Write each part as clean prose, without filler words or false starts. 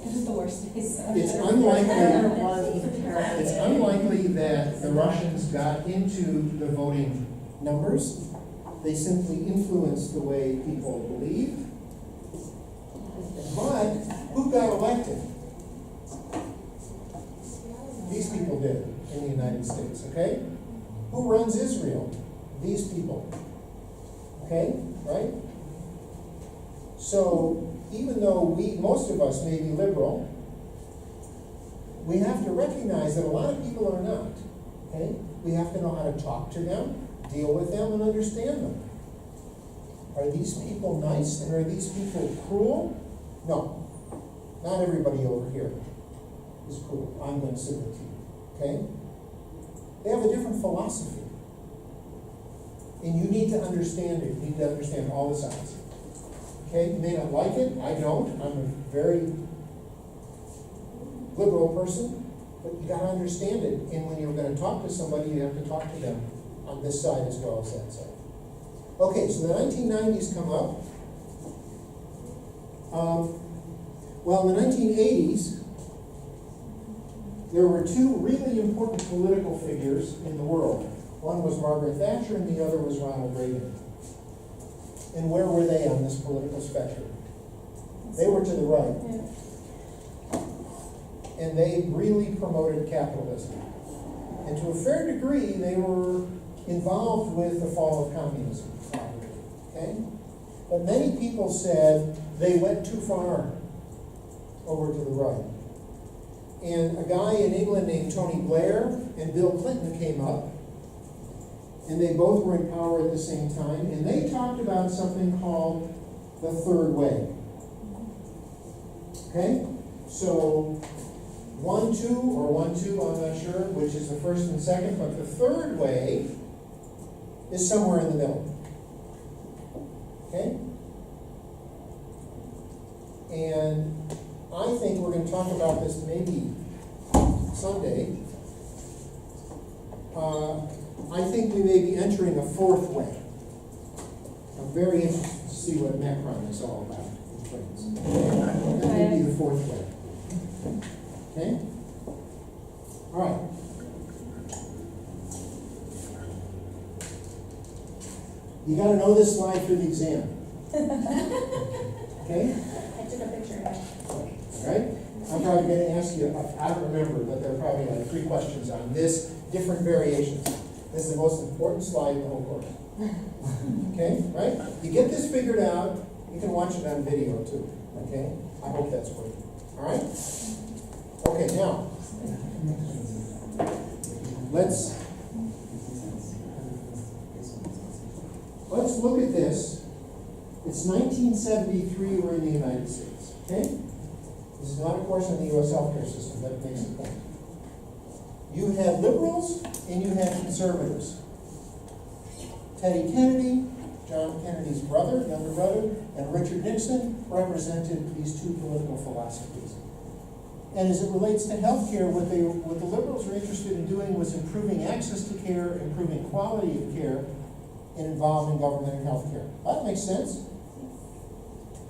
It's the worst days. It's unlikely that the Russians got into the voting numbers. They simply influenced the way people believe. But who got elected? These people did in the United States, okay? Who runs Israel? These people. Okay, right? So even though most of us may be liberal, we have to recognize that a lot of people are not. Okay? We have to know how to talk to them, deal with them, and understand them. Are these people nice and are these people cruel? No. Not everybody over here is cruel. I'm going to submit to you. Okay? They have a different philosophy. And you need to understand it. You need to understand all the sides. Okay? You may not like it. I don't. I'm a very liberal person. But you got to understand it. And when you're going to talk to somebody, you have to talk to them on this side as well as that side. Okay, so the 1990s come up. Well, in the 1980s, there were two really important political figures in the world. One was Margaret Thatcher and the other was Ronald Reagan. And where were they on this political spectrum? They were to the right. And they really promoted capitalism. And to a fair degree, they were involved with the fall of communism. Okay? But many people said they went too far over to the right. And a guy in England named Tony Blair and Bill Clinton came up, and they both were in power at the same time, and they talked about something called the third way. Okay? So 1-2 or 1-2, I'm not sure, which is the first and second, but the third way is somewhere in the middle. Okay? And I think we're going to talk about this maybe Sunday. I think we may be entering a fourth way. I'm very interested to see what Macron is all about in France. That may be the fourth way. Okay? All right. You got to know this slide for the exam. Okay? I took a picture of it. All right? I'm probably going to ask you, I don't remember, but there are probably like 3 questions on this, different variations. This is the most important slide in the whole course. Okay? Right? You get this figured out, you can watch it on video too. Okay? I hope that's working. All right? Okay, now, let's look at this. It's 1973, we're in the United States. Okay? This is not a course on the U.S. healthcare system, but it makes a point. You had liberals and you had conservatives. Teddy Kennedy, John Kennedy's brother, younger brother, and Richard Nixon represented these two political philosophies. And as it relates to healthcare, what the liberals were interested in doing was improving access to care, improving quality of care, and involving government in healthcare. That makes sense.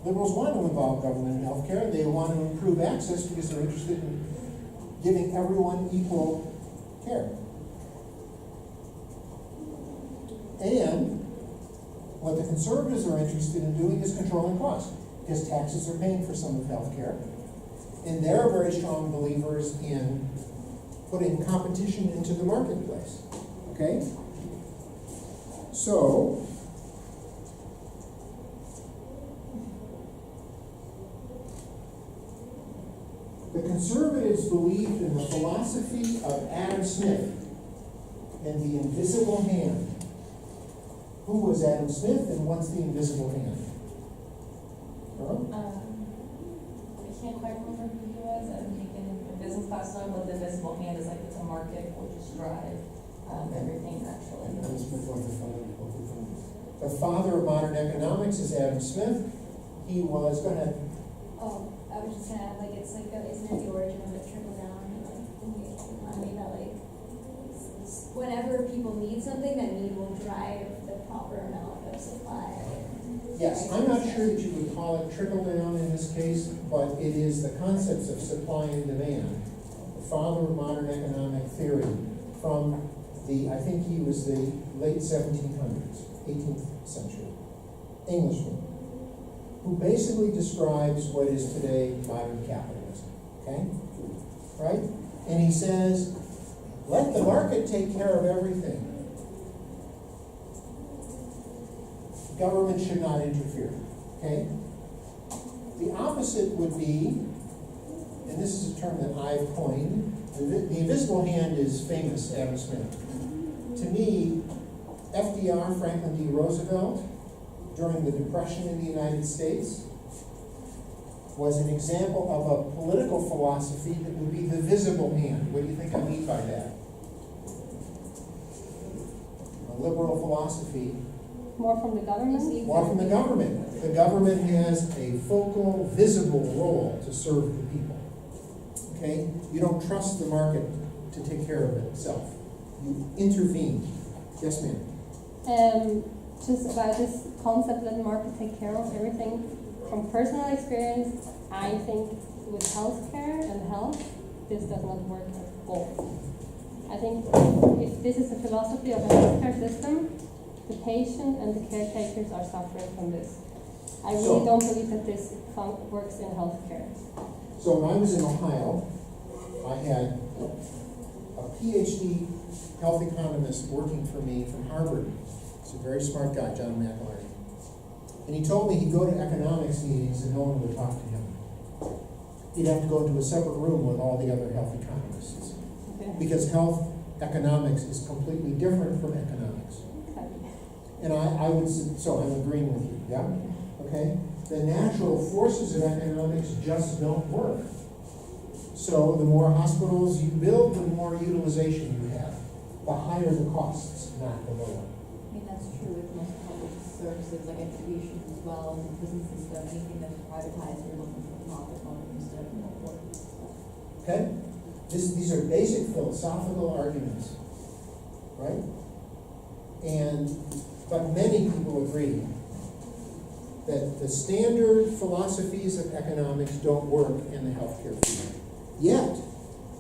Liberals want to involve government in healthcare. They want to improve access because they're interested in giving everyone equal care. And what the conservatives are interested in doing is controlling costs, because taxes are paying for some of healthcare. And they're very strong believers in putting competition into the marketplace. Okay? So, the conservatives believed in the philosophy of Adam Smith and the invisible hand. Who was Adam Smith and what's the invisible hand? Huh? I can't quite remember who he was. I'm taking a business class on what the invisible hand is like. It's a market will just drive everything naturally. The father of modern economics is Adam Smith. He was, go ahead. Oh, I was just gonna add, like, it's like, isn't it the origin of the trickle down, like, in the economy, that like, whenever people need something, that need will drive the proper amount of supply. Yes, I'm not sure that you would call it trickle down in this case, but it is the concepts of supply and demand. The father of modern economic theory from the, I think he was the late 1700s, 18th century, Englishman, who basically describes what is today modern capitalism, okay? Right? And he says, let the market take care of everything. Government should not interfere, okay? The opposite would be, and this is a term that I've coined, the invisible hand is famous, Adam Smith. To me, FDR, Franklin D. Roosevelt, during the Depression in the United States, was an example of a political philosophy that would be the visible hand. What do you think I mean by that? A liberal philosophy. More from the government? More from the government. The government has a focal, visible role to serve the people. Okay? You don't trust the market to take care of itself. You intervene. Yes, ma'am? Just about this concept, let the market take care of everything. From personal experience, I think with healthcare and health, this does not work at all. I think if this is a philosophy of a healthcare system, the patient and the caretakers are suffering from this. I really don't believe that this works in healthcare. So when I was in Ohio, I had a PhD health economist working for me from Harvard. He's a very smart guy, John McElhardy. And he told me he'd go to economics meetings and no one would talk to him. He'd have to go into a separate room with all the other health economists. Okay. Because health economics is completely different from economics. And I would, so I'm agreeing with you, yeah? Okay? The natural forces of economics just don't work. So the more hospitals you build, the more utilization you have. The higher the costs, not the lower. I mean, that's true with most public services, like education as well, and business and stuff, anything that's privatized, you're looking for profit motive instead of for. Okay? These are basic philosophical arguments, right? But many people agree that the standard philosophies of economics don't work in the healthcare field. Yet,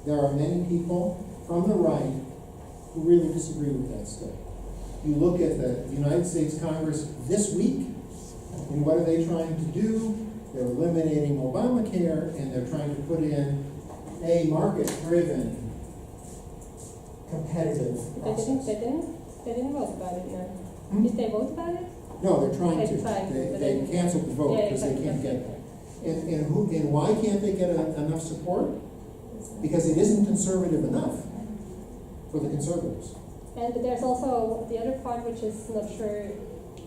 there are many people from the right who really disagree with that stuff. You look at the United States Congress this week, and what are they trying to do? They're eliminating Obamacare, and they're trying to put in a market-driven, competitive process. They didn't vote about it, no. Hmm? Did they vote about it? No, they're trying They to. tried, but They then- canceled the vote Yeah, because they exactly. can't get that. And why can't they get enough support? Because it isn't conservative enough for the conservatives. And there's also the other part, which is not sure.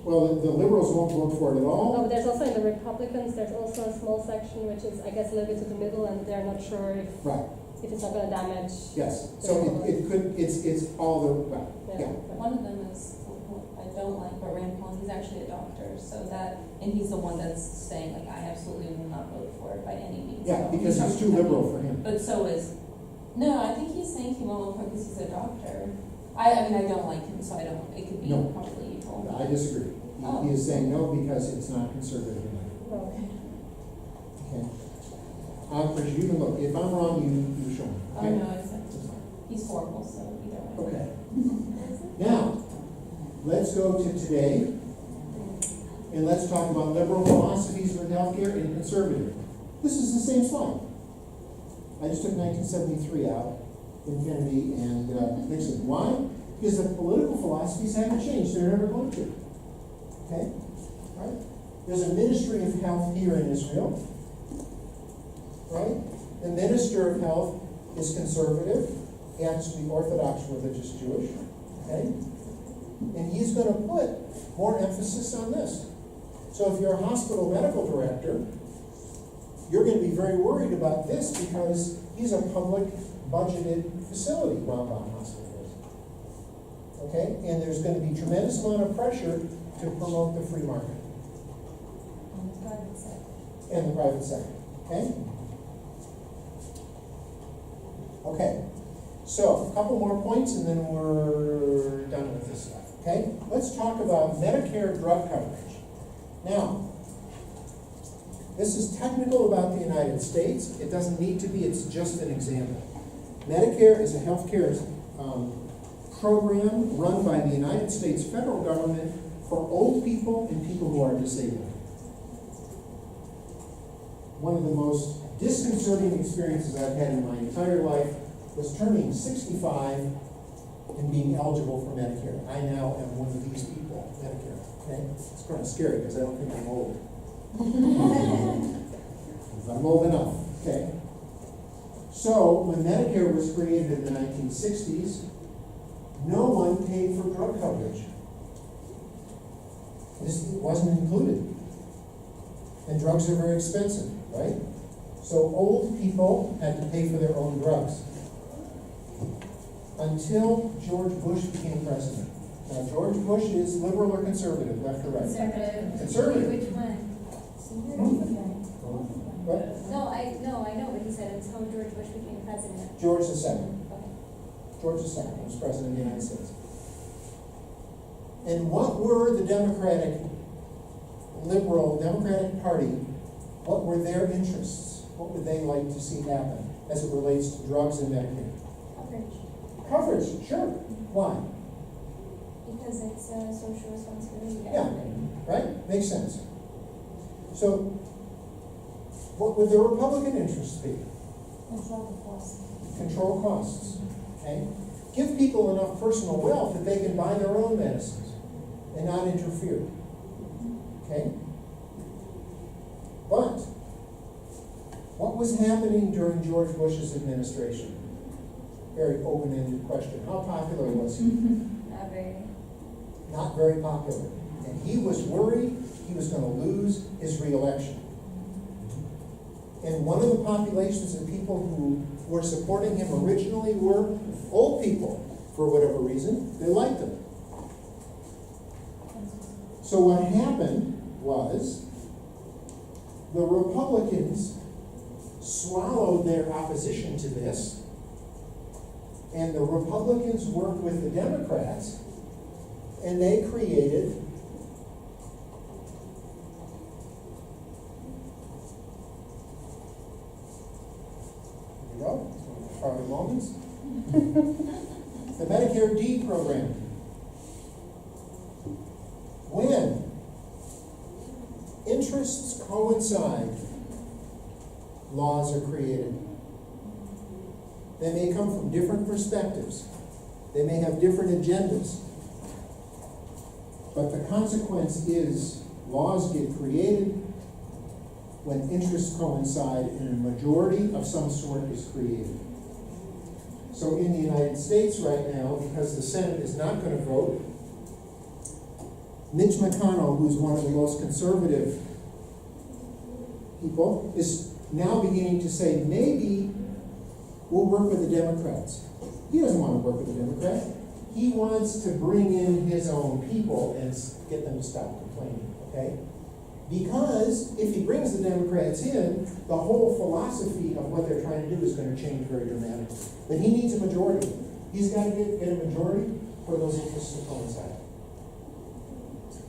Well, the liberals won't vote for it at No, all. but there's also in the Republicans, there's also a small section which is, I guess, a little bit to the middle, and they're not sure Right, if it's not going to damage. yes. So it could, it's all the, well, yeah. One of them is, who I don't like, but Rand Paul, he's actually a doctor, so that, and he's the one that's saying, like, I absolutely will not vote for it by any means. Yeah, So because he's it's too liberal for him. But so is, no, I think he's saying he won't vote for it because he's a doctor. I mean, I don't like him, so I don't, it could be No. probably you told me. I disagree. Oh. He is saying no because it's not conservative enough. Okay. Okay? Chris, you can look. If I'm wrong, you show me. Oh, Okay? no, it's, he's horrible, so either way. Okay. Now, let's go to today, and let's talk about liberal philosophies with healthcare and conservative. This is the same slide. I just took 1973 out in Kennedy and Nixon. Why? Because the political philosophies haven't changed. They're never going to. Okay? Right? There's a Ministry of Health here in Israel. Right? The Minister of Health is conservative. He happens to be Orthodox religious Jewish. Okay? And he's going to put more emphasis on this. So if you're a hospital medical director, you're going to be very worried about this because he's a public budgeted facility, Rambam Hospital is. Okay? And there's going to be tremendous amount of pressure to promote the free market. On the private sector. And the private sector. Okay? Okay. So, a couple more points and then we're done with this stuff. Okay? Let's talk about Medicare drug coverage. Now, this is technical about the United States. It doesn't need to be, it's just an example. Medicare is a healthcare program run by the United States federal government for old people and people who are disabled. One of the most disconcerting experiences I've had in my entire life was turning 65 and being eligible for Medicare. I now am one of these people, Medicare, okay? It's kind of scary because I don't think I'm old. But I'm old enough, okay? So, when Medicare was created in the 1960s, no one paid for drug coverage. This wasn't included. And drugs are very expensive, right? So old people had to pay for their own drugs. Until George Bush became president. Now, George Bush is liberal or conservative, left or right? Conservative. Conservative. Which one? What? No, I know, but he said until George Bush became president. George II. Okay. George II was president of the United States. And what were the Democratic Party, what were their interests? What would they like to see happen as it relates to drugs and Medicare? Coverage. Coverage, sure. Why? Because it's a social responsibility. Yeah, right? Makes sense. So, what would the Republican interests be? Control the cost. Control costs, okay? Give people enough personal wealth that they can buy their own medicines and not interfere, okay? But, what was happening during George Bush's administration? Very open-ended question. How popular was he? Not very. Not very popular. And he was worried he was going to lose his reelection. And one of the populations of people who were supporting him originally were old people, for whatever reason. They liked him. So what happened was the Republicans swallowed their opposition to this, and the Republicans worked with the Democrats, and they created Charlie Moments. The Medicare D program. When interests coincide, laws are created. They may come from different perspectives. They may have different agendas. But the consequence is laws get created when interests coincide and a majority of some sort is created. So in the United States right now, because the Senate is not going to vote, Mitch McConnell, who's one of the most conservative people, is now beginning to say, maybe we'll work with the Democrats. He doesn't want to work with the Democrats. He wants to bring in his own people and get them to stop complaining, okay? Because if he brings the Democrats in, the whole philosophy of what they're trying to do is going to change very dramatically. But he needs a majority. He's got to get a majority for those interests to coincide.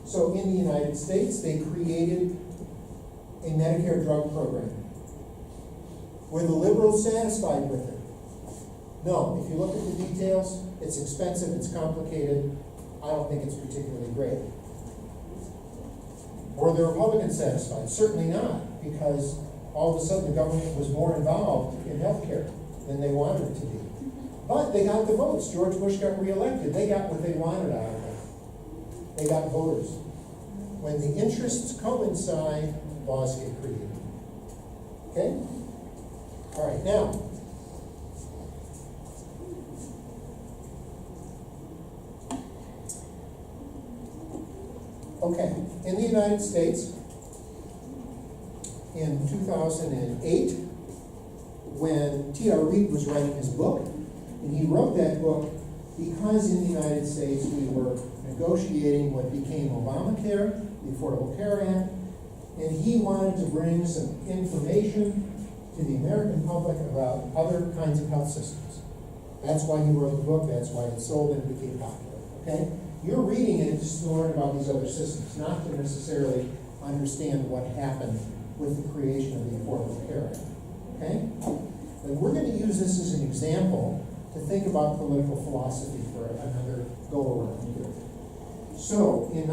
So in the United States, they created a Medicare drug program. Were the liberals satisfied with it? No. If you look at the details, it's expensive, it's complicated. I don't think it's particularly great. Were the Republicans satisfied? Certainly not, because all of a sudden the government was more involved in healthcare than they wanted it to be. But they got the votes. George Bush got reelected. They got what they wanted out of it. They got voters. When the interests coincide, laws get created. Okay? All right, now, okay, in the United States, in 2008, when T.R. Reid was writing his book, and he wrote that book because in the United States we were negotiating what became Obamacare, the Affordable Care Act, and he wanted to bring some information to the American public about other kinds of health systems. That's why he wrote the book, that's why it sold and it became popular, okay? You're reading it just to learn about these other systems, not to necessarily understand what happened with the creation of the Affordable Care Act, okay? And we're gonna use this as an example to think about political philosophy for another go-around here. So, in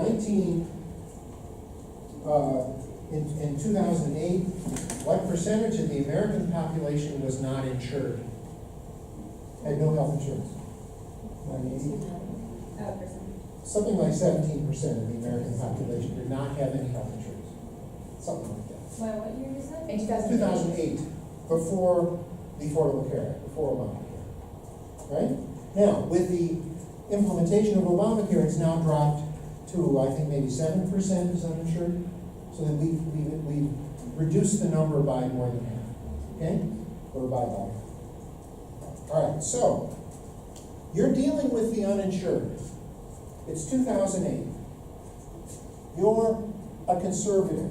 2008, what percentage of the American population was not insured? Had no health insurance? Something like 17% of the American population did not have any health insurance. Something like that. Well, what year is that? In 2008, before the Affordable Care Act, before Obamacare. Right? Now, with the implementation of Obamacare, it's now dropped to, I think, maybe 7% is uninsured. So that we've reduced the number by more than half. Okay? Or by about half. All right, so you're dealing with the uninsured. It's 2008. You're a conservative.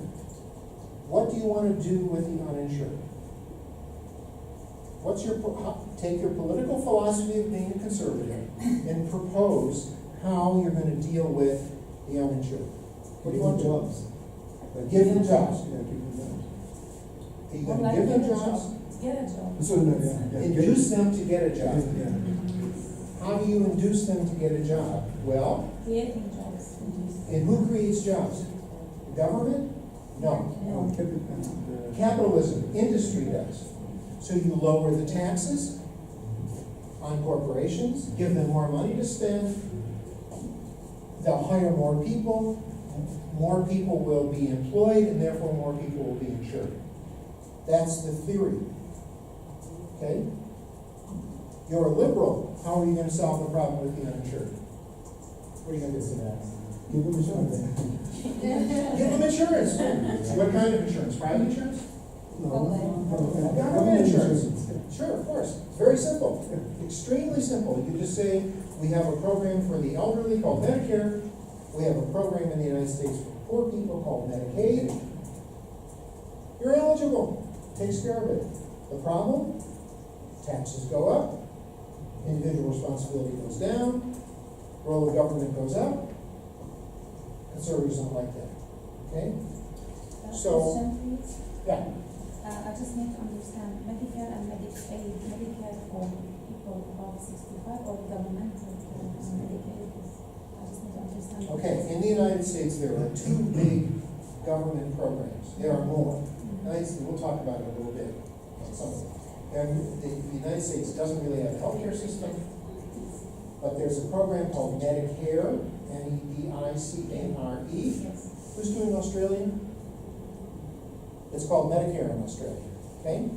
What do you want to do with the uninsured? Take your political philosophy of being a conservative and propose how you're going to deal with the uninsured. What do you want to do? Jobs. Give them jobs. Yeah, give them jobs. Are you going to give them jobs? Get a job. So, no, yeah. Induce them to get a job. Yeah. How do you induce them to get a job? Well, Creating jobs. and who creates jobs? The government? No. No, capital. Capitalism, industry does. So you lower the taxes on corporations, give them more money to spend, they'll hire more people will be employed, and therefore more people will be insured. That's the theory. Okay? You're a liberal. How are you going to solve the problem with the uninsured? What are you going to do? Give them insurance. Give them insurance. What kind of insurance? Private insurance? No. Government insurance. Sure, of course. It's very simple. Extremely simple. You just say, we have a program for the elderly called Medicare. We have a program in the United States for poor people called Medicaid. You're eligible. Takes care of it. The problem? Taxes go up. Individual responsibility goes down. Role of government goes up. Conservatives don't like that. Okay? So- Question, please. Yeah. I just need to understand Medicare and Medicaid. Medicare for people above 65 or governmental care and Medicaid is, I just need to understand. Okay, in the United States, there are two big government programs. There are more. We'll talk about it a little bit. Some of them. And the United States doesn't really have a healthcare system, but there's a program called Medicare, Medicare. Who's doing Australia? It's called Medicare in Australia, okay?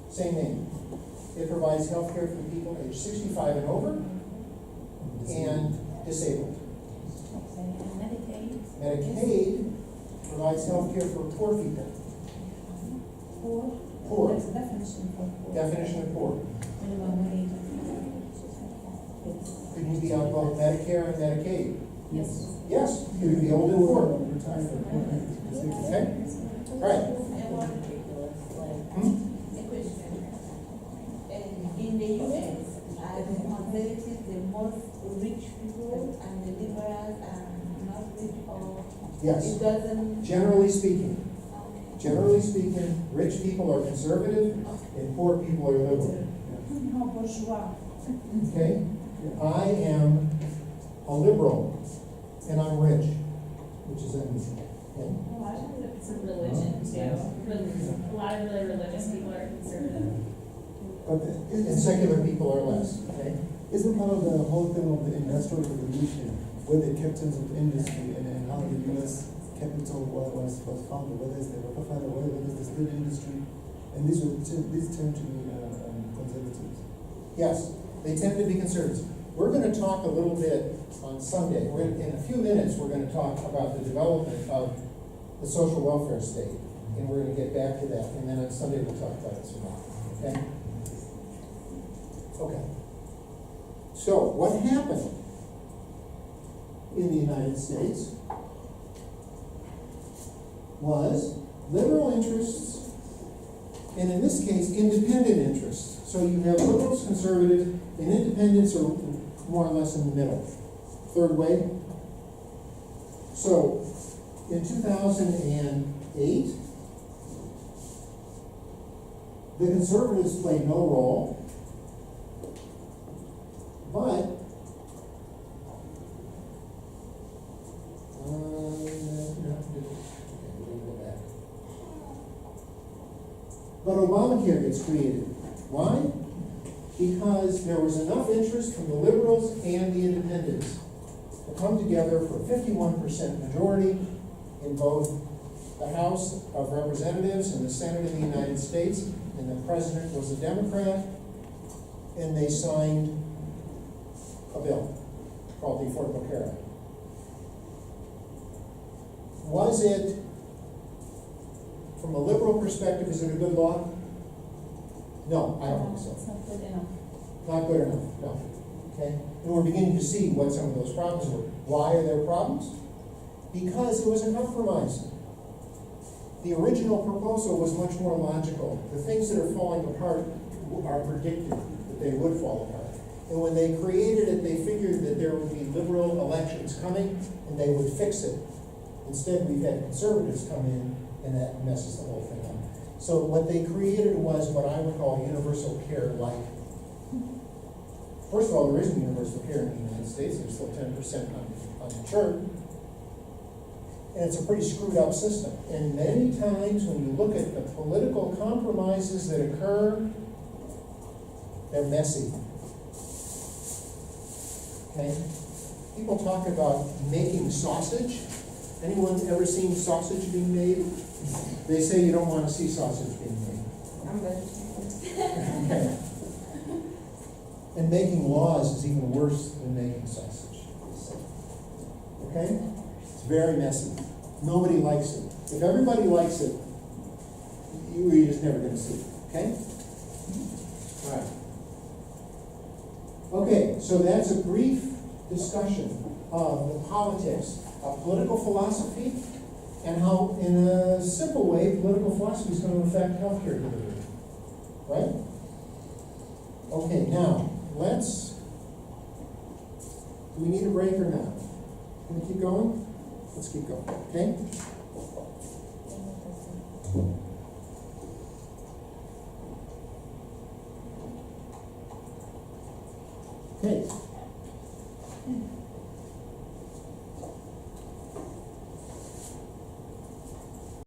Same name. It provides health care for people aged 65 and over and disabled. Okay, and Medicaid? Medicaid provides health care for poor people. Poor? Poor. There's a definition for poor. Definition of poor. Minimum wage. Could you be on both Medicare and Medicaid? Yes. Yes, you could be old and poor. Retired for poor people. Okay? Right. Hmm? In the US, are the conservatives the most rich people and the liberals are not rich, or Yes. it doesn't? Generally speaking, rich people are conservative and poor people are liberal. No, bourgeois. Okay? I am a liberal and I'm rich, which is unusual. Okay? A lot of times it's a religion too. A lot of really religious people are conservative. But And secular people are less. Okay? isn't part of the whole thing of the Industrial Revolution, where the captains of industry and how the U.S. capital was founded, whether it's the Rockefeller, whether it's the steel industry, and these tend to be conservatives. Yes, they tend to be conservatives. We're going to talk a little bit on Sunday. In a few minutes, we're going to talk about the development of the social welfare state, and we're going to get back to that. And then on Sunday, we'll talk about it some more. Okay? Okay. So, what happened in the United States was liberal interests, and in this case, independent interests. So you have liberals, conservatives, and independents are more or less in the middle. Third way. So in 2008, the conservatives played no role, but but Obamacare gets created. Why? Because there was enough interest from the liberals and the independents to come together for 51% majority in both the House of Representatives and the Senate of the United States, and the president was a Democrat, and they signed a bill called the Affordable Care Act. Was it, from a liberal perspective, is it a good law? No, I don't think so. It's not good enough. Not good enough, no. Okay? And we're beginning to see what some of those problems were. Why are there problems? Because it was a compromise. The original proposal was much more logical. The things that are falling apart are predicted that they would fall apart. And when they created it, they figured that there would be liberal elections coming and they would fix it. Instead, we've had conservatives come in and that messes the whole thing up. So what they created was what I would call universal care light. First of all, there isn't universal care in the United States. There's still 10% uninsured. And it's a pretty screwed up system. And many times when you look at the political compromises that occur, they're messy. Okay? People talk about making sausage. Anyone ever seen sausage being made? They say you don't want to see sausage being made. I'm vegetarian. Okay. And making laws is even worse than making sausage. Okay? It's very messy. Nobody likes it. If everybody likes it, you're just never going to see it. Okay? All right. Okay, so that's a brief discussion of the politics of political philosophy and how, in a simple way, political philosophy is going to affect healthcare delivery. Right? Okay, now, do we need a break or not? Can we keep going? Let's keep going, okay? Okay.